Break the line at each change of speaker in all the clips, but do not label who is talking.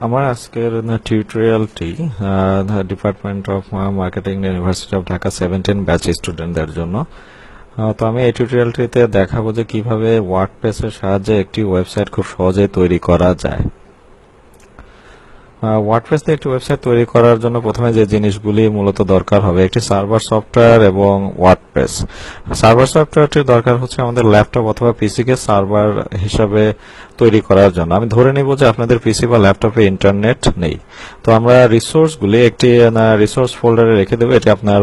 আমার আজকের টিউটোরিয়ালটি department of marketing university of Dhaka 17 batch স্টুডেন্টদের জন্য। তো আমি এই টিউটোরিয়ালটিতে দেখাবো যে কিভাবে ওয়ার্ডপ্রেসের সাহায্যে একটি ওয়েবসাইট খুব সহজে তৈরি করা যায়। ওয়ার্ডপ্রেস দিয়ে একটি ওয়েবসাইট তৈরি করার জন্য প্রথমে যে জিনিসগুলি মূলত দরকার হবে একটি সার্ভার সফটওয়্যার এবং ওয়ার্ডপ্রেস। সার্ভার সফটওয়্যারটির দরকার হচ্ছে আমাদের ল্যাপটপ অথবা পিসিকে সার্ভার হিসাবে তৈরি করার জন্য। আমি ধরে নিব যে আপনাদের পিসি বা ল্যাপটপে ইন্টারনেট নেই, তো আমরা রিসোর্সগুলি একটি রিসোর্স ফোল্ডারে রেখে দেবো। এটি আপনার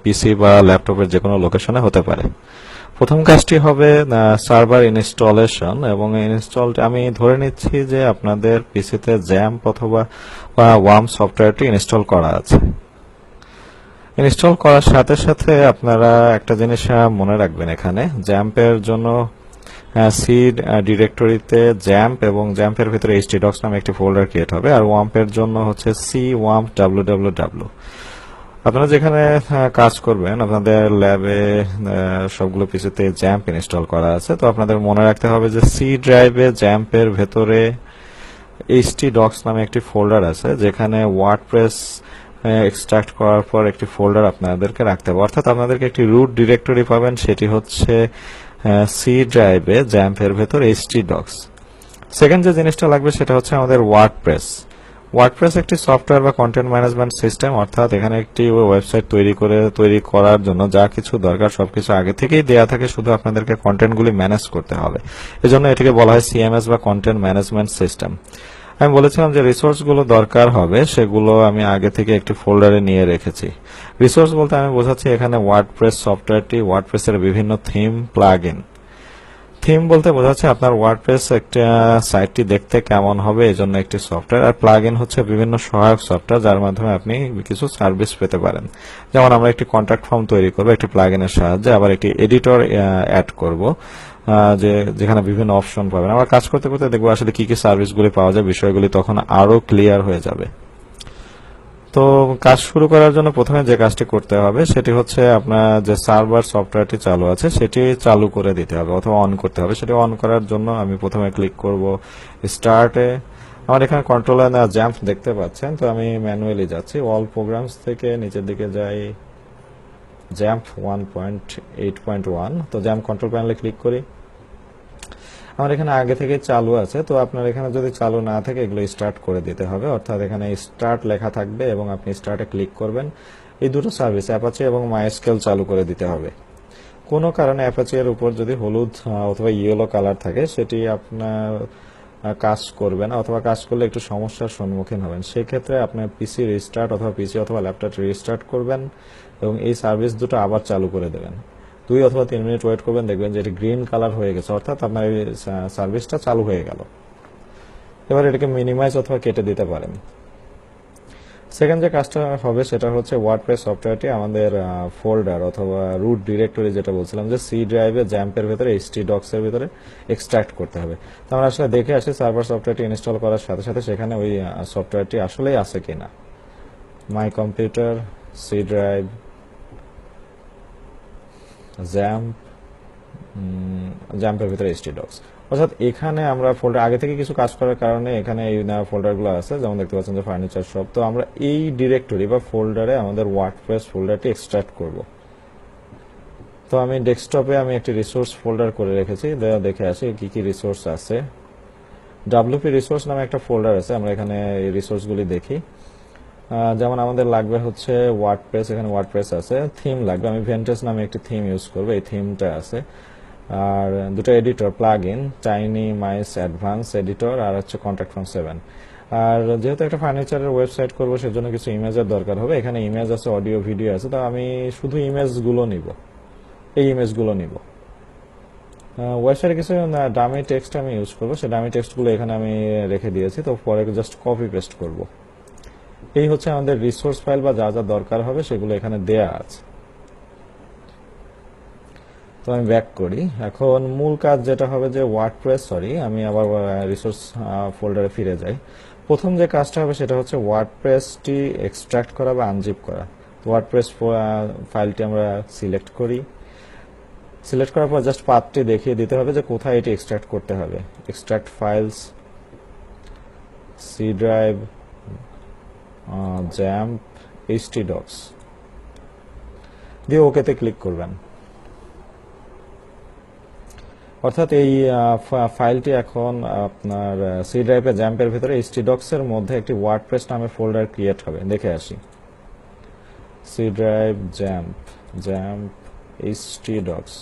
পিসি বা ল্যাপটপের যে কোনো লোকেশনে হতে পারে। প্রথম কাজটি হবে সার্ভার ইনস্টলেশন, এবং ইনস্টল আমি ধরে নিচ্ছি যে আপনাদের পিসিতে জ্যাম্প অথবা ওয়ার্ম সফটওয়্যারটি ইনস্টল করা আছে। ইনস্টল করার সাথে সাথে আপনারা একটা জিনিস মনে রাখবেন, এখানে জ্যাম্পের জন্য সি ডিরেক্টরিতে জ্যাম্প এবং জ্যাম্পের ভিতরে htdocs নামে একটি ফোল্ডার ক্রিয়েট হবে, আর ওয়াম্পের জন্য হচ্ছে সি ওয়াম্প www। আপনারা যেখানে কাজ করবেন আপনাদের ল্যাবে সবগুলো পিসিতে জ্যাম্প ইনস্টল করা আছে, তো আপনাদের মনে রাখতে হবে যে সি ড্রাইভে জ্যাম্পের ভেতরে htdocs নামে একটি ফোল্ডার আছে, যেখানে ওয়ার্ডপ্রেস এক্সট্রাক্ট করার পর একটি ফোল্ডার আপনাদেরকে রাখতে হবে। অর্থাৎ আপনাদেরকে একটি রুট ডিরেক্টরি পাবেন, সেটি হচ্ছে সি ড্রাইভে জ্যাম্পের ভেতর htdocs। সেকেন্ড যে জিনিসটা লাগবে সেটা হচ্ছে আমাদের ওয়ার্ডপ্রেস। ওয়ার্ডপ্রেস একটি সফটওয়্যার বা কন্টেন্ট ম্যানেজমেন্ট সিস্টেম, অর্থাৎ এখানে একটি ওয়েবসাইট তৈরি করার জন্য যা কিছু দরকার সবকিছু আগে থেকেই দেয়া থাকে, শুধু আপনাদেরকে কন্টেন্টগুলি ম্যানেজ করতে হবে। এজন্য এটিকে বলা হয় সিএমএস বা কন্টেন্ট ম্যানেজমেন্ট সিস্টেম। আমি বলেছিলাম যে রিসোর্সগুলো দরকার হবে, সেগুলো আমি আগে থেকে একটি ফোল্ডারে নিয়ে রেখেছি। রিসোর্স বলতে আমি বোঝাচ্ছি এখানে ওয়ার্ডপ্রেস সফটওয়্যারটি, ওয়ার্ডপ্রেসের বিভিন্ন থিম, প্লাগইন। থিম বলতে বোঝাচ্ছে আপনার ওয়ার্ডপ্রেস একটা সাইটটি দেখতে কেমন হবে, এজন্য একটি সফটওয়্যার। আর প্লাগইন হচ্ছে বিভিন্ন সহায়ক সফটওয়্যার যার মাধ্যমে আপনি কিছু সার্ভিস পেতে পারেন। যেমন আমরা একটি কন্ট্যাক্ট ফর্ম তৈরি করব একটি প্লাগইনের সাহায্যে, আবার একটি এডিটর অ্যাড করব যেখানে বিভিন্ন অপশন পাবেন। আমরা কাজ করতে করতে দেখবো আসলে কি কি সার্ভিসগুলি পাওয়া যায়, বিষয়গুলি তখন আরো ক্লিয়ার হয়ে যাবে। তো কাজ শুরু করার জন্য প্রথমে যে কাজটি করতে হবে সেটি হচ্ছে আপনার যে সার্ভার সফটওয়্যারটি চালু আছে সেটি চালু করে দিতে হবে অথবা অন করতে হবে। সেটি অন করার জন্য আমি প্রথমে ক্লিক করব স্টার্টে। আমার এখানে কন্ট্রোলার জ্যাম্প দেখতে পাচ্ছেন, তো আমি ম্যানুয়ালি যাচ্ছি। অল প্রোগ্রামস থেকে নিচের দিকে যাই, জ্যাম্প 1.8.1। তো জ্যাম্প কন্ট্রোল প্যানেলে ক্লিক করি। আমার এখানে আগে থেকে চালু আছে, তো আপনার এখানে যদি চালু না থাকে এগুলো স্টার্ট করে দিতে হবে। অর্থাৎ এখানে স্টার্ট লেখা থাকবে এবং আপনি স্টার্টে ক্লিক করবেন। এই দুটো সার্ভিস অ্যাপাচি এবং মাইস্কেল চালু করে দিতে হবে। কোনো কারণে অ্যাপাচি এর উপর যদি হলুদ অথবা ইয়েলো কালার থাকে সেটি আপনার কাজ করবে না, অথবা কাজ করলে একটু সমস্যার সম্মুখীন হবেন। সেক্ষেত্রে আপনার পিসি রিস্টার্ট অথবা পিসি অথবা ল্যাপটপ রিস্টার্ট করবেন এবং এই সার্ভিস দুটো আবার চালু করে দেবেন। 2 অথবা 3 মিনিট ওয়েট করবেন, দেখবেন যে এটি গ্রিন কালার হয়ে গেছে, অর্থাৎ আপনার এই সার্ভিসটা চালু হয়ে গেল। এবার এটাকে মিনিমাইজ অথবা কেটে দিতে পারেন। সেকেন্ড যে কাজটা হবে সেটা হচ্ছে ওয়ার্ডপ্রেস সফটওয়্যারটি আমাদের ফোল্ডার অথবা রুট ডিরেক্টরি, যেটা বলছিলাম যে সি ড্রাইভে জ্যাম্পের ভেতরে htdocs এর ভেতরে এক্সট্রাক্ট করতে হবে। তো আমরা আসলে দেখে আসি সার্ভার সফটওয়্যারটি ইনস্টল করার সাথে সাথে সেখানে ওই সফটওয়্যারটি আসলেই আছে কিনা। মাই কম্পিউটার, সি ড্রাইভ, জ্যাম্পের ভিতরে htdocs। অর্থাৎ এখানে আমরা ফোল্ডার আগে থেকে কিছু কাজ করার কারণে এখানে এই ফোল্ডারগুলো আছে, যেমন দেখতে পাচ্ছেন যে ফার্নিচার শপ। তো আমরা এই ডিরেক্টরি বা ফোল্ডারে আমাদের ওয়ার্ডপ্রেস ফোল্ডারটি এক্সট্রাক্ট করব। তো আমি ডেস্কটপে একটি রিসোর্স ফোল্ডার করে রেখেছি, দেখে আসি কি কি রিসোর্স আছে। WP রিসোর্স নামে একটা ফোল্ডার আছে, আমরা এখানে এই রিসোর্সগুলি দেখি। যেমন আমাদের লাগবে হচ্ছে ওয়ার্ডপ্রেস, এখানে ওয়ার্ডপ্রেস আছে। থিম লাগবে, আমি ভেন্টাস নামে একটি থিম ইউজ করবো, এই থিমটা আছে। আর দুটো editor, plugin, tiny mice advance editor, আর হচ্ছে কন্ট্যাক্ট ফর্ম 7। আর যেহেতু একটা ফার্নিচারের ওয়েবসাইট করবো সেজন্য কিছু ইমেজের দরকার হবে। এখানে ইমেজ আছে, অডিও, ভিডিও আছে, তো আমি শুধু ইমেজগুলো নিব, এই ইমেজগুলো নিব। ওয়েবসাইটে কিছু ডামি টেক্সট আমি ইউজ করবো, সেই ডামি টেক্সটগুলো এখানে আমি রেখে দিয়েছি, তো পরে জাস্ট কপি পেস্ট করব। এই হচ্ছে আমাদের রিসোর্স ফাইল বা যা যা দরকার হবে সেগুলো এখানে দেয়া আছে। তো আমি ব্যাক করি। এখন মূল কাজ যেটা হবে যে আমি আবার রিসোর্স ফোল্ডারে ফিরে যাই। প্রথম যে কাজটা হবে সেটা হচ্ছে ওয়ার্ডপ্রেসটি এক্সট্রাক্ট করা বা আনজিপ করা। ওয়ার্ডপ্রেস ফাইলটি আমরা সিলেক্ট করি। সিলেক্ট করার পর জাস্ট পাথটি দেখিয়ে দিতে হবে যে কোথায় এটি এক্সট্রাক্ট করতে হবে। Extract files, C drive XAMPP htdocs দিয়ে ওকেতে ক্লিক করবেন। অর্থাৎ এই ফাইলটি এখন আপনার সি ড্রাইভে জ্যাম্পের ভিতরে htdocs এর মধ্যে একটি ওয়ার্ডপ্রেস নামে ফোল্ডার ক্রিয়েট হবে। দেখে আসি, সি ড্রাইভ জ্যাম্প htdocs,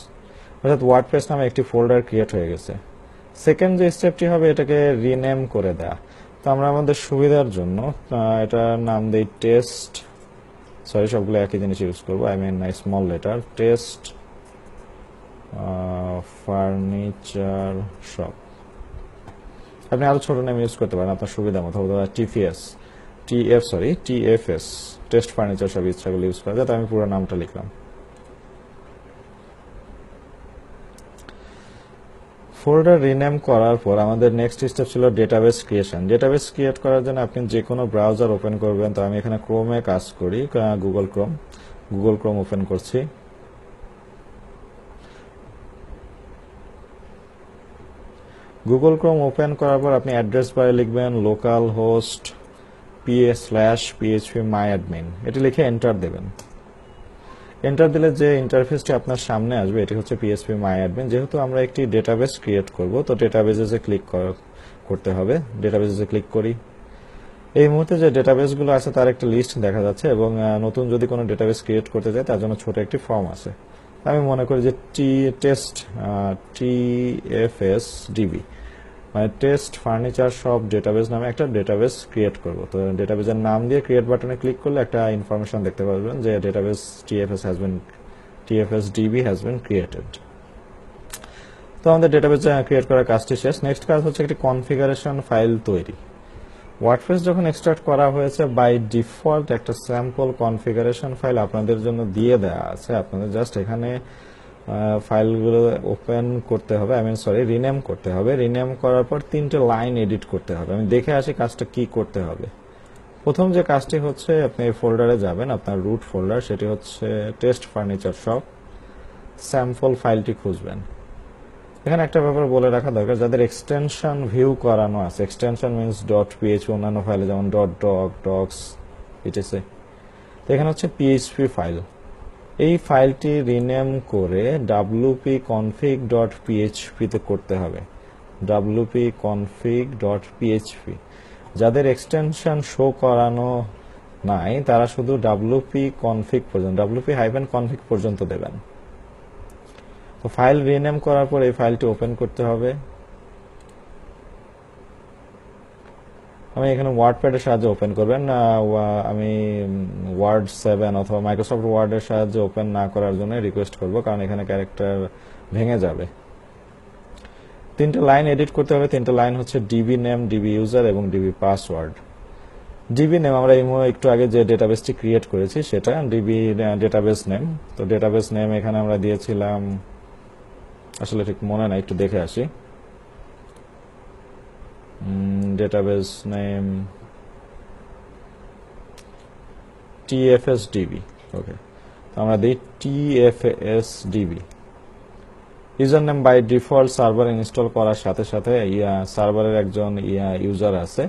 অর্থাৎ ওয়ার্ডপ্রেস নামে একটি ফোল্ডার ক্রিয়েট হয়ে গেছে। সেকেন্ড যে স্টেপটি হবে এটাকে রিনেম করে দেয়া। তো আমরা আমাদের সুবিধার জন্য এটার নাম দিই টেস্ট, সরি সবগুলো একই জিনিস ইউজ করবো, I mean small letter, test furniture shop. আপনি আরো ছোট নাম ইউজ করতে পারেন আপনার সুবিধা মতো, টিএফএস, টেস্ট ফার্নিচার শপ ইচ্ছাগুলো ইউজ করা যায়। তো আমি পুরো নামটা লিখলাম। ফোল্ডার রিনেম করার পর আমাদের নেক্সট স্টেপ ছিল ডেটাবেস ক্রিয়েশন। ডেটাবেস ক্রিয়েট করার জন্য আপনি যে কোনো ব্রাউজার ওপেন করবেন। তো আমি এখানে ক্রোমে কাজ করি, গুগল ক্রোম ওপেন করছি। গুগল ক্রোম ওপেন করার পর আপনি অ্যাড্রেস বারে লিখবেন লোকাল হোস্ট /phpMyAdmin, এটি লিখে এন্টার দেবেন। এন্টার দিলে যে ইন্টারফেসটি আপনার সামনে আসবে এটি হচ্ছে phpMyAdmin। যেহেতু আমরা একটি ডেটাবেস ক্রিয়েট করব, তো ডেটাবেসে ক্লিক করতে হবে। ডেটাবেসে ক্লিক করি। এই মুহূর্তে যে ডেটাবেসগুলো আছে তার একটা লিস্ট দেখা যাচ্ছে, এবং নতুন যদি কোনো ডেটাবেস ক্রিয়েট করতে চাই তার জন্য ছোট একটি ফর্ম আছে। আমি মনে করি যে TFSDB, মানে টেস্ট ফার্নিচার শপ ডেটাবেস নামে একটা ডেটাবেস ক্রিয়েট করব। তো ডেটাবেসের নাম দিয়ে ক্রিয়েট বাটনে ক্লিক করলে একটা ইনফরমেশন দেখতে পাবেন যে database TFSDB has been created। তো আমাদের ডেটাবেস ক্রিয়েট করার কাজটি শেষ। নেক্সট কাজ হচ্ছে একটি কনফিগারেশন ফাইল তৈরি। ওয়ার্ডপ্রেস যখন এক্সট্রাক্ট করা হয়েছে, বাই ডিফল্ট একটা স্যাম্পল কনফিগারেশন ফাইল আপনাদের জন্য দিয়ে দেওয়া আছে। আপনাদের জাস্ট এখানে ফাইলগুলো ওপেন করতে হবে, রিনেম করতে হবে। রিনেম করার পর 3টে লাইন এডিট করতে হবে। আমি দেখে আসি কাজটা কি করতে হবে। প্রথম যে কাজটি হচ্ছে, আপনি এই ফোল্ডারে যাবেন, আপনার রুট ফোল্ডার, সেটি হচ্ছে টেস্ট ফার্নিচার শপ, স্যাম্পল ফাইলটি খুঁজবেন। এখানে একটা ব্যাপার বলে রাখা দরকার, যাদের এক্সটেনশন ভিউ করানো আছে, এক্সটেনশন মিনস .php, অন্যান্য ফাইলে যেমন .doc, docs, etc, তো এখানে হচ্ছে PHP ফাইল। এই ফাইলটি রিনেম করে wp-config.php তে করতে হবে। wp-config.php, যাদের এক্সটেনশন শো করানো নাই তারা শুধু wp-config পর্যন্ত দেবেন। তো ফাইল রিনেম করার পর এই ফাইলটি ওপেন করতে হবে। আমি এখানে ওয়ার্ডপ্যাডের সাহায্যে ওপেন করবেন। আমি ওয়ার্ড 7 অথবা মাইক্রোসফট ওয়ার্ডের সাহায্যে ওপেন না করার জন্য রিকোয়েস্ট করব, কারণ এখানে ক্যারেক্টার ভেঙে যাবে। 3টে লাইন এডিট করতে হবে। 3টে লাইন হচ্ছে ডিবি নেম, ডিবি ইউজার এবং ডিবি পাসওয়ার্ড। ডিবি নেম আমরা একটু আগে যে ডেটাবেসটি ক্রিয়েট করেছি সেটা ডিবি ডেটাবেস নেম। তো ডেটাবেস নেম এখানে আমরা দিয়েছিলাম, আসলে ঠিক মনে নাই, একটু দেখে আসি। Database name TFSDB, okay. তো আমরা দিই TFSDB। User name by default server install করার সাথে সাথে সার্ভারের একজন ইউজার আছে,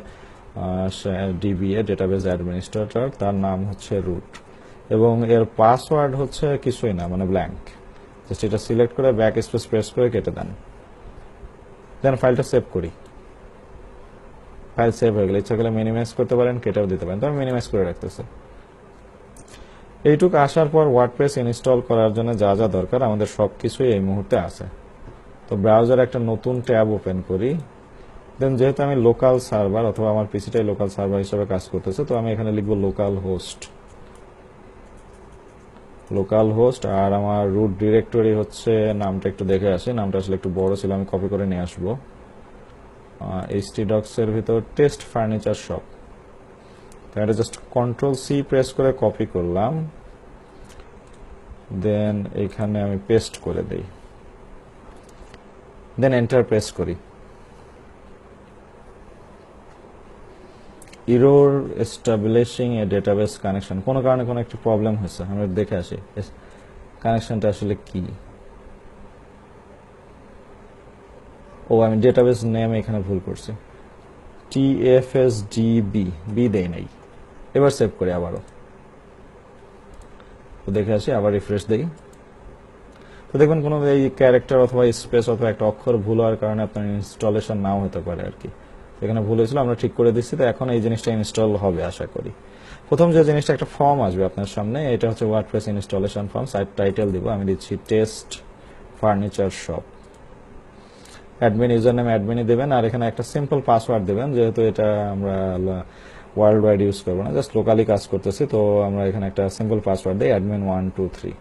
DBA ডেটাবেস অ্যাডমিনিস্ট্রেটর, তার নাম হচ্ছে রুট, এবং এর পাসওয়ার্ড হচ্ছে কিছুই না, মানে ব্ল্যাঙ্ক। জাস্ট এটা সিলেক্ট করে ব্যাক স্পেস প্রেস করে কেটে দেন। দেন ফাইলটা সেভ করি। ফাইল সেভ হয়ে গেলে ইচ্ছা করলে মিনিমাইজ করতে পারেন, কেটেও দিতে পারেন। তো আমি মিনিমাইজ করে রাখতেছি। এইটুকু আসার পর ওয়ার্ডপ্রেস ইনস্টল করার জন্য যা যা দরকার আমাদের সবকিছুই এই মুহূর্তে আছে। তো ব্রাউজার একটা নতুন ট্যাব ওপেন করি। দেন যেহেতু আমি লোকাল সার্ভার অথবা আমার পিসিটাই লোকাল সার্ভার হিসেবে কাজ করতেছে, তো আমি এখানে লিখবো লোকাল হোস্ট, আর আমার রুট ডিরেক্টরি হচ্ছে, নামটা একটু দেখে আসি, নামটা আসলে একটু বড় ছিল, আমি কপি করে নিয়ে আসবো। htdocs এর ভিতর টেস্ট ফার্নিচার শপ, এটা জাস্ট Ctrl+C প্রেস করে কপি করলাম। দেন এখানে আমি পেস্ট করে দেই, দেন এন্টার প্রেস করি। এরর এস্টাবলিশিং এ ডেটাবেস কানেকশন, কোনো কারণে কোনো একটা প্রবলেম হয়েছে, আমরা দেখে আসি কানেকশনটা আসলে কি। আমি ডেটাবেস নেম এখানে ভুল করছি, TFSDB বি দেই নাই। এবার সেভ করি আবারও, তো দেখে আসি, আবার রিফ্রেশ দেই। তো দেখবেন কোনো এই ক্যারেক্টার অথবা স্পেস অথবা একটা অক্ষর ভুল হওয়ার কারণে আপনার ইনস্টলেশন নাও হতে পারে আর কি। এখানে ভুল হয়েছিল, আমরা ঠিক করে দিচ্ছি, তো এখন এই জিনিসটা ইনস্টল হবে আশা করি। প্রথম যে জিনিসটা একটা ফর্ম আসবে আপনার সামনে, এটা হচ্ছে WordPress installation form. Site title দিব, আমি দিচ্ছি test furniture shop. Admin user name অ্যাডমিনই দেবেন, আর এখানে একটা সিম্পল পাসওয়ার্ড দেবেন, যেহেতু এটা আমরা ওয়ার্ল্ড ওয়াইড ইউজ করবো না, জাস্ট লোকালি কাজ করতেছি, তো আমরা এখানে একটা সিম্পল পাসওয়ার্ড দিই, admin123।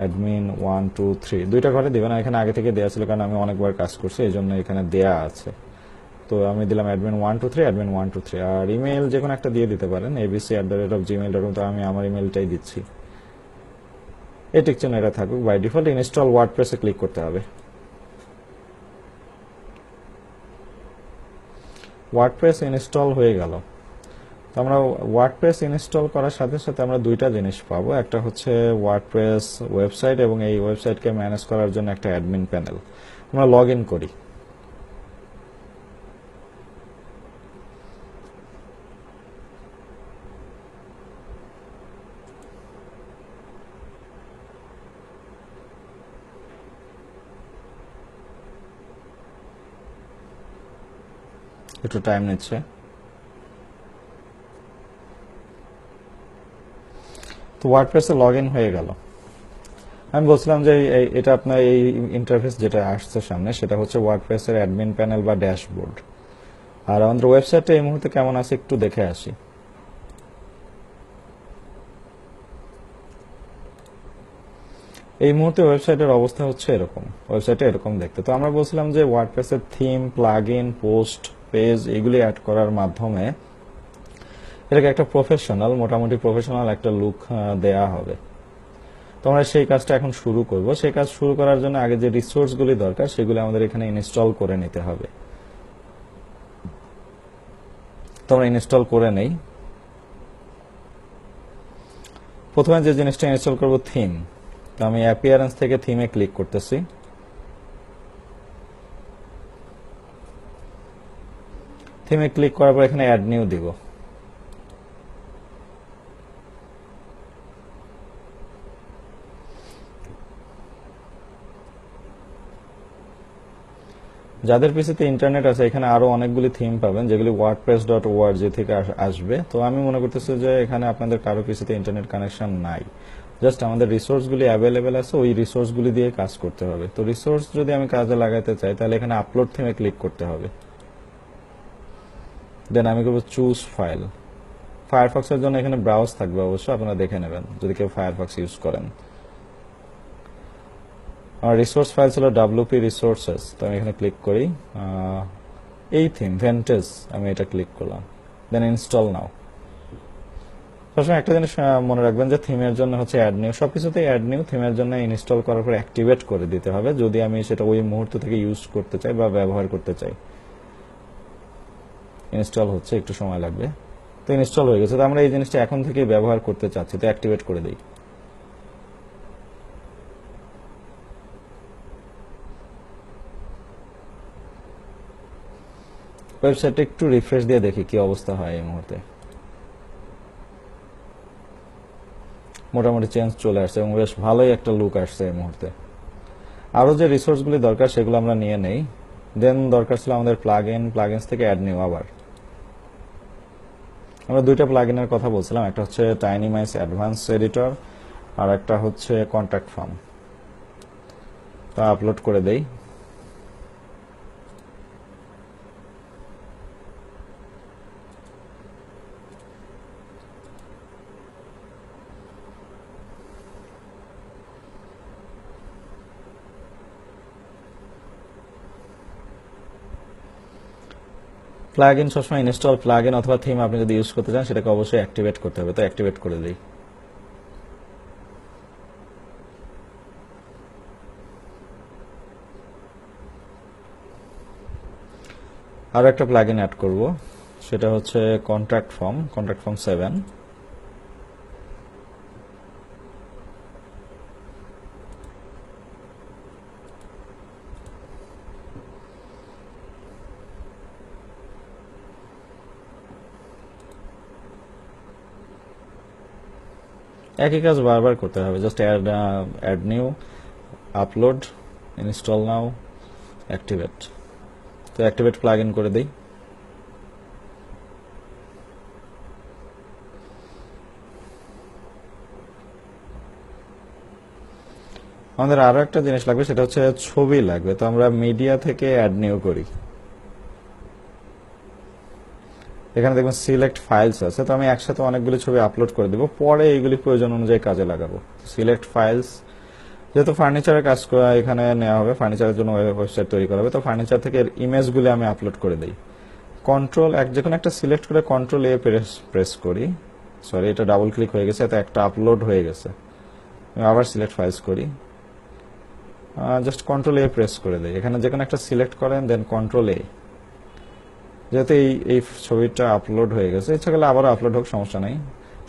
admin123 দুইটা ঘরে দিবেন, এখানে আগে থেকে দেওয়া ছিল কারণ আমি অনেকবার কাজ করছি, এই জন্য এখানে দেয়া আছে। তো আমি দিলাম admin123, আর ইমেল যে কোনো একটা দিয়ে দিতে পারেন, abc@gmail.com। তো আমি আমার ইমেলটাই দিচ্ছি, এই টিক চিহ্ন এটা থাকুক বাই ডিফল্ট। ইনস্টল ওয়ার্ডপ্রেসে ক্লিক করতে হবে। ওয়ার্ডপ্রেস ইনস্টল হয়ে গেল। তো আমরা ওয়ার্ডপ্রেস ইনস্টল করার সাথে সাথে আমরা দুইটা জিনিস পাবো, একটা হচ্ছে ওয়ার্ডপ্রেস ওয়েবসাইট, এবং এই ওয়েবসাইটকে ম্যানেজ করার জন্য একটা অ্যাডমিন প্যানেল। আমরা লগ ইন করি। একটু টাইম নিচ্ছে। তো ওয়ার্ডপ্রেসে লগ ইন হয়ে গেল। আমি বলছিলাম যে এটা আপনার এই ইন্টারফেস যেটা আসছে সামনে, সেটা হচ্ছে ওয়ার্ডপ্রেসের অ্যাডমিন প্যানেল বা ড্যাশবোর্ড। আর আমাদের ওয়েবসাইটটা এই মুহূর্তে কেমন আছে একটু দেখে আসি। এই মুহূর্তে ওয়েবসাইটের অবস্থা হচ্ছে এরকম, ওয়েবসাইটে এরকম দেখতে। তো আমরা বলছিলাম যে ওয়ার্ডপ্রেসের থিম, প্লাগইন, পোস্ট, পেজ এগুলি অ্যাড করার মাধ্যমে এটাকে একটা মোটামুটি প্রফেশনাল একটা লুক দেয়া হবে। তো আমরা সেই কাজটা এখন শুরু করব। সেই কাজ শুরু করার জন্য আগে যে রিসোর্সগুলি দরকার সেগুলি আমাদের এখানে ইনস্টল করে নিতে হবে। তো আমরা ইনস্টল করে নেই। প্রথমে যে জিনিসটা ইনস্টল করব থিম। তো আমি অ্যাপিয়ারেন্স থেকে থিমে ক্লিক করতেছি। থিমে ক্লিক করার পর এখানে অ্যাড নিউ দিব। যাদের পিসিতে ইন্টারনেট আছে এখানে আরো অনেকগুলি থিম পাবেন, যেগুলি wordpress.org থেকে আসবে। তো আমি মনে করতেছি যে এখানে আপনাদের কারো পিসিতে ইন্টারনেট কানেকশন নাই, জাস্ট আমাদের রিসোর্সগুলি অ্যাভেলেবেল আছে, ওই রিসোর্সগুলি দিয়ে কাজ করতে হবে। তো রিসোর্স যদি আমি কাজে লাগাইতে চাই তাহলে এখানে আপলোড থিমে ক্লিক করতে হবে। দেন আমি করবো চুজ ফাইল। ফায়ারফক্সের জন্য এখানে ব্রাউজ থাকবে, অবশ্য আপনারা দেখে নেবেন যদি কেউ ফায়ারফক্স ইউজ করেন। আমার রিসোর্স ফাইল ছিল WP রিসোর্সেস। তো আমি এখানে ক্লিক করি, এই থিম ভেন্টেজ, আমি এটা ক্লিক করলাম, দেন ইনস্টল নাও। সবসময় একটা জিনিস মনে রাখবেন যে থিমের জন্য হচ্ছে অ্যাড নিউ, সবকিছুতেই অ্যাড নিউ। থিমের জন্য ইনস্টল করার পর অ্যাক্টিভেট করে দিতে হবে যদি আমি সেটা ওই মুহূর্ত থেকে ইউজ করতে চাই বা ব্যবহার করতে চাই। ইনস্টল হচ্ছে, একটু সময় লাগবে। তো ইনস্টল হয়ে গেছে। তো আমরা এই জিনিসটা এখন থেকে ব্যবহার করতে চাচ্ছি, তো অ্যাক্টিভেট করে দিই। ওয়েবসাইটটা একটু রিফ্রেশ দিয়ে দেখি কি অবস্থা হয় এই মুহূর্তে। মোটামুটি চেঞ্জ চলে আসছে এবং বেশ ভালোই একটা লুক আসছে এই মুহূর্তে। আরো যে রিসোর্সগুলি দরকার সেগুলো আমরা নিয়ে নেই। দেন দরকার ছিল আমাদের প্লাগইনস থেকে অ্যাড নিউ। আবার আমরা দুইটা প্লাগইনের কথা বলছিলাম, একটা হচ্ছে টাইনিমাইস অ্যাডভান্স এডিটর, আর একটা হচ্ছে কন্ট্যাক্ট ফর্ম। তা আপলোড করে দেই। প্লাগইন সবসময় ইনস্টল প্লাগইন অথবা থিম আপনি যদি ইউজ করতে চান সেটাকে অবশ্যই অ্যাক্টিভেট করতে হবে, তো অ্যাক্টিভেট করে দিই। আরো একটা প্লাগইন অ্যাড করব, সেটা হচ্ছে কন্ট্যাক্ট ফর্ম 7। একই কাজ বারবার করতে হবে, just add new, upload, install now, activate. তো অ্যাক্টিভেট প্লাগ ইন করে দিই। আমাদের আরো একটা জিনিস লাগবে, সেটা হচ্ছে ছবি লাগবে। তো আমরা মিডিয়া থেকে অ্যাড নিউ করি। এখানে দেখবেন সিলেক্ট ফাইলস আছে, তো আমি একসাথে অনেকগুলি ছবি আপলোড করে দেবো, পরে এইগুলি প্রয়োজন অনুযায়ী কাজে লাগাবো। সিলেক্ট ফাইলস, যেহেতু ফার্নিচারের কাজ করা এখানে নেওয়া হবে, ফার্নিচারের জন্য ওয়েবসাইট তৈরি করা হবে, তো ফার্নিচার থেকে ইমেজগুলি আমি আপলোড করে দিই। কন্ট্রোল যে কোনো একটা সিলেক্ট করে কন্ট্রোল এ প্রেস করি। সরি, এটা ডাবল ক্লিক হয়ে গেছে, তো একটা আপলোড হয়ে গেছে। আমি আবার সিলেক্ট ফাইলস করি, জাস্ট কন্ট্রোল এ প্রেস করে দেয়। এখানে যে কোনো একটা সিলেক্ট করেন, দেন কন্ট্রোল এ। যেহেতু এই ছবিটা আপলোড হয়ে গেছে, ইচ্ছা করলে আবারও আপলোড হোক, সমস্যা নেই।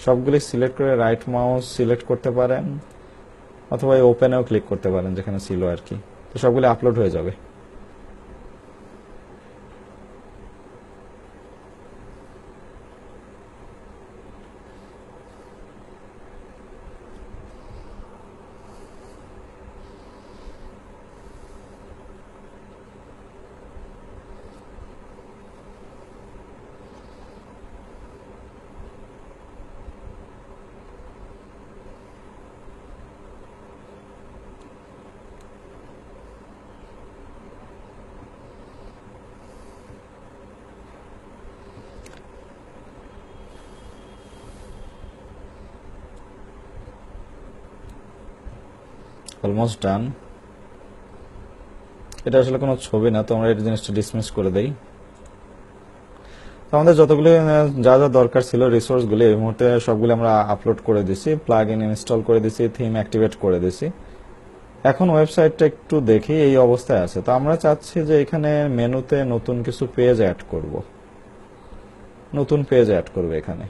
সবগুলি সিলেক্ট করে রাইট মাউস সিলেক্ট করতে পারেন, অথবা ওপেনেও ক্লিক করতে পারেন যেখানে ছিল আর কি। তো সবগুলি আপলোড হয়ে যাবে। Almost done. এটা আসলে কোনো ছবি না, তো আমরা এই জিনিসটা ডিসমিস করে দেই। তো আমাদের যতগুলি যা যা দরকার ছিল রিসোর্সগুলি এই মুহূর্তে সবগুলি আমরা আপলোড করে দিছি, প্লাগ ইন ইনস্টল করে দিছি, থিম অ্যাক্টিভেট করে দিছি। এখন ওয়েবসাইটটা একটু দেখি, এই অবস্থায় আছে। তো আমরা চাচ্ছি যে এখানে মেনুতে নতুন কিছু পেজ অ্যাড করব। নতুন পেজ অ্যাড করব, এখানে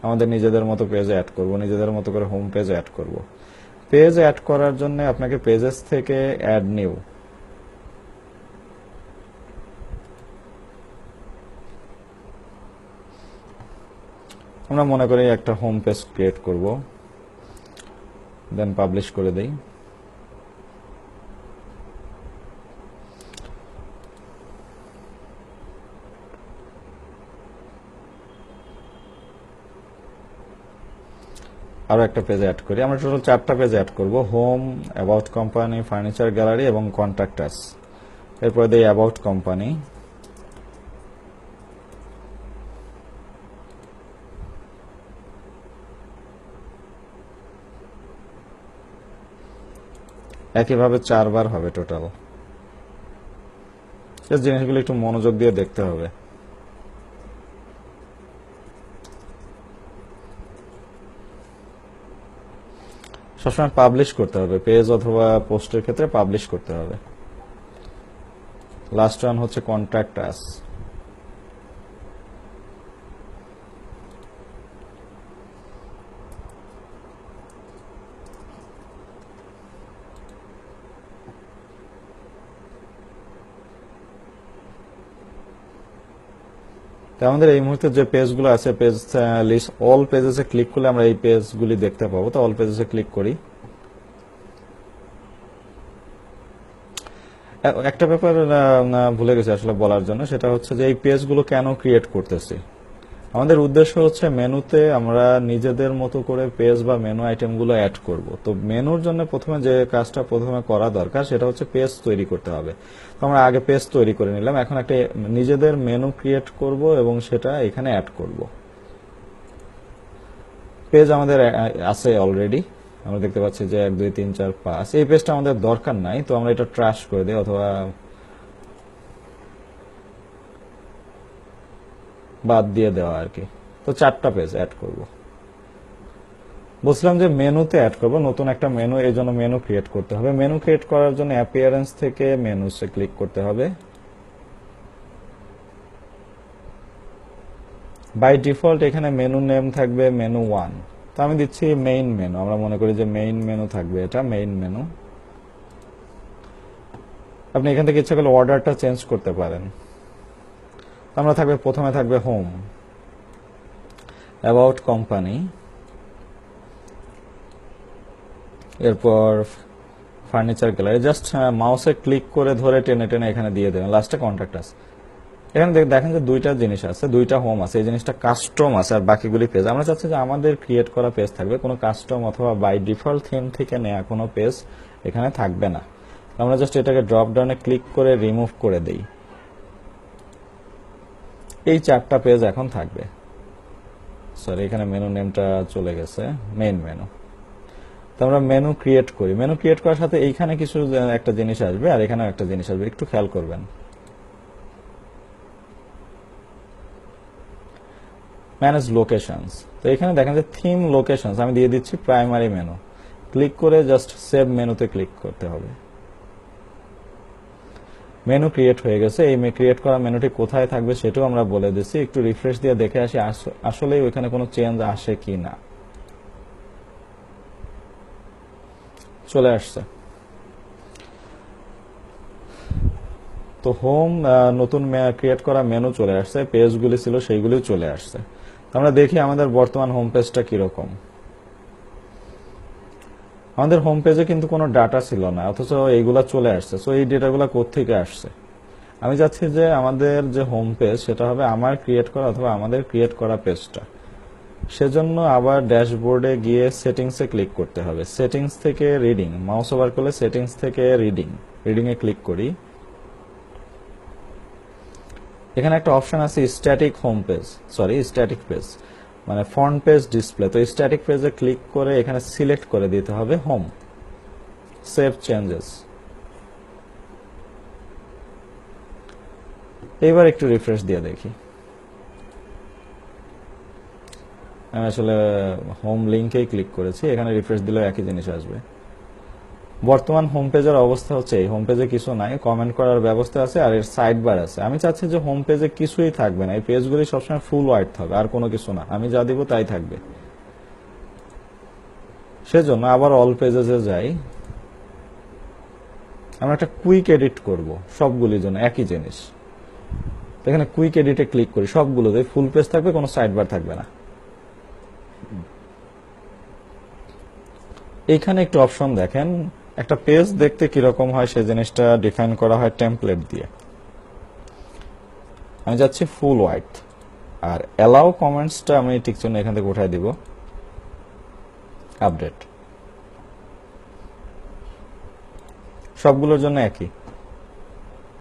আমাদের নিজেদের মতো পেজ অ্যাড করব, নিজেদের মতো করে হোম পেজ অ্যাড করব। পেজ অ্যাড করার জন্য আপনাকে পেজেস থেকে অ্যাড নিউ, আমরা মনে করি একটা হোম পেজ ক্রিয়েট করব, দেন পাবলিশ করে দেই। আরো একটা পেজ অ্যাড করি। আমরা টোটাল 4টা পেজ অ্যাড করব, home, about company, furniture gallery এবং কন্ট্যাক্ট আস। এরপরে দিই অ্যাবাউট কোম্পানি। একইভাবে 4বার হবে টোটাল। জিনিসগুলো একটু মনোযোগ দিয়ে দেখতে হবে। সবসময় পাবলিশ করতে হবে, পেজ অথবা পোস্টের ক্ষেত্রে পাবলিশ করতে হবে। লাস্ট ওয়ান হচ্ছে কন্ট্যাক্ট আস। আমাদের এই মুহূর্তে যে পেজগুলো আছে, পেজ লিস্ট অল পেজেসে ক্লিক করলে আমরা এই পেজগুলি দেখতে পাবো। তো অল পেজেসে ক্লিক করি। একটা ব্যাপার ভুলে গেছি আসলে বলার জন্য, সেটা হচ্ছে যে এই পেজগুলো কেন ক্রিয়েট করতেছি। আমাদের উদ্দেশ্য হচ্ছে মেনুতে আমরা নিজেদের মতো করে পেজ বা মেনু আইটেমগুলো অ্যাড করব। তো মেনুর জন্য প্রথমে যে কাজটা করা দরকার সেটা হচ্ছে পেজ তৈরি করতে হবে। তো আমরা আগে পেজ তৈরি করে নিলাম, এখন একটা নিজেদের মেনু ক্রিয়েট করব এবং সেটা এখানে অ্যাড করব। পেজ আমাদের আছে অলরেডি, আমরা দেখতে পাচ্ছি যে 1 2 3 4 5। এই পেজটা আমাদের দরকার নাই, তো আমরা এটা ট্রাশ করে দিই অথবা বাদ দিয়ে দেওয়া আর কি। তো 4টা পেজ অ্যাড করব। বলছিলাম যে মেনুতে অ্যাড করব, নতুন একটা মেনু, এই জন্য মেনু ক্রিয়েট করতে হবে। মেনু ক্রিয়েট করার জন্য অ্যাপিয়ারেন্স থেকে মেনুসে ক্লিক করতে হবে। বাই ডিফল্ট এখানে মেনু নেম থাকবে মেনু 1। তো আমি দিচ্ছি মেইন মেনু, আমরা মনে করি যে মেইন মেনু থাকবে, এটা মেইন মেনু। আপনি এখান থেকে ইচ্ছা করলে অর্ডারটা চেঞ্জ করতে পারেন। আমরা প্রথমে থাকবে হোম, অ্যাবাউট কোম্পানি, এরপর ফার্নিচার গ্যালারি, জাস্ট মাউসে ক্লিক করে ধরে টেনে টেনে এখানে দিয়ে দেবেন, লাস্টে কন্ট্যাক্ট আছে। এখানে দেখেন যে দুইটা জিনিস আছে, দুইটা হোম আছে, এই জিনিসটা কাস্টম আছে আর বাকিগুলি পেজ। আমরা চাচ্ছি যে আমাদের ক্রিয়েট করা পেজ থাকবে, কোনো কাস্টম অথবা বাই ডিফল্ট থিম থেকে নেওয়া কোনো পেজ এখানে থাকবে না। আমরা জাস্ট এটাকে ড্রপ ডাউনে ক্লিক করে রিমুভ করে দেই। এই 4টা পেজ এখন থাকবে। সরি, এখানে মেনু নেমটা চলে গেছে, মেইন মেনু। তো আমরা মেনু ক্রিয়েট করি, মেনু ক্রিয়েট করার সাথে এইখানে কিছু একটা জিনিস আসবে আর এখানেও একটা জিনিস আসবে, একটু খেয়াল করবেন। ম্যানেজ লোকেশনস, তো এখানে দেখেন যে থিম লোকেশনস আমি দিয়ে দিচ্ছি প্রাইমারি মেনু। ক্লিক করে জাস্ট সেভ মেনুতে ক্লিক করতে হবে। মেনু ক্রিয়েট হয়ে গেছে। এই ক্রিয়েট করা মেনুটি কোথায় থাকবে সেটাও আমরা বলে দিচ্ছি। একটু রিফ্রেশ দিয়ে দেখে আসি আসলে ওইখানে কোনো চেঞ্জ আসে কি না। চলে আসছে। তো হোম নতুন ক্রিয়েট করা মেনু চলে আসছে, পেজগুলি ছিল সেইগুলিও চলে আসছে। আমরা দেখি আমাদের বর্তমান হোম পেজটা কিরকম। আমাদের হোম পেজে কিন্তু কোনো ডাটা ছিল না, অথচ এইগুলা চলে আসছে। সো এই ডেটাগুলো কোত্থেকে আসছে? আমি চাচ্ছি যে আমাদের যে হোম পেজ সেটা হবে আমার ক্রিয়েট করা অথবা আমাদের ক্রিয়েট করা পেজটা। সেজন্য আবার ড্যাশবোর্ডে গিয়ে সেটিংসে ক্লিক করতে হবে। সেটিংস থেকে রিডিং, মাউস ওভার করলে সেটিংস থেকে রিডিং এ ক্লিক করি। এখানে একটা অপশন আছে static home page, sorry static page মানে ফ্রন্ট পেজ ডিসপ্লে। তো স্ট্যাটিক পেজে ক্লিক করে এখানে সিলেক্ট করে দিতে হবে হোম, সেভ চেঞ্জেস। এবার একটু রিফ্রেশ দিয়ে দেখি। আমি আসলে হোম লিঙ্কেই ক্লিক করেছি, এখানে রিফ্রেশ দিলেও একই জিনিস আসবে। বর্তমান হোম পেজের অবস্থা হচ্ছে এই, হোম পেজে কিছু নাই, কমেন্ট করার ব্যবস্থা আছে আর এর সাইড বার আছে। আমি চাচ্ছি যে হোম পেজে কিছুই থাকবে না, এই পেজগুলি সবসময় ফুল হোয়াইট থাকবে আর কোনো কিছু না, আমি যা দিব তাই থাকবে। সেজন্য আবার অল পেজেসে যাই। আমরা একটা কুইক এডিট করব সবগুলির জন্য একই জিনিস। এখানে কুইক এডিটে ক্লিক করি, সবগুলোতে ফুল পেজ থাকবে, কোনো সাইড বার থাকবে না। এইখানে একটু অপশন দেখেন, একটা পেজ দেখতে কিরকম হয় সেই জিনিসটা ডিফাইন করা হয় টেমপ্লেট দিয়ে। আমি যাচ্ছি ফুল হোয়াইট আর অ্যালাউ কমেন্টসটা আমি ঠিক জন্য এখান থেকে উঠাই দিব, আপডেট। সবগুলোর জন্য একই।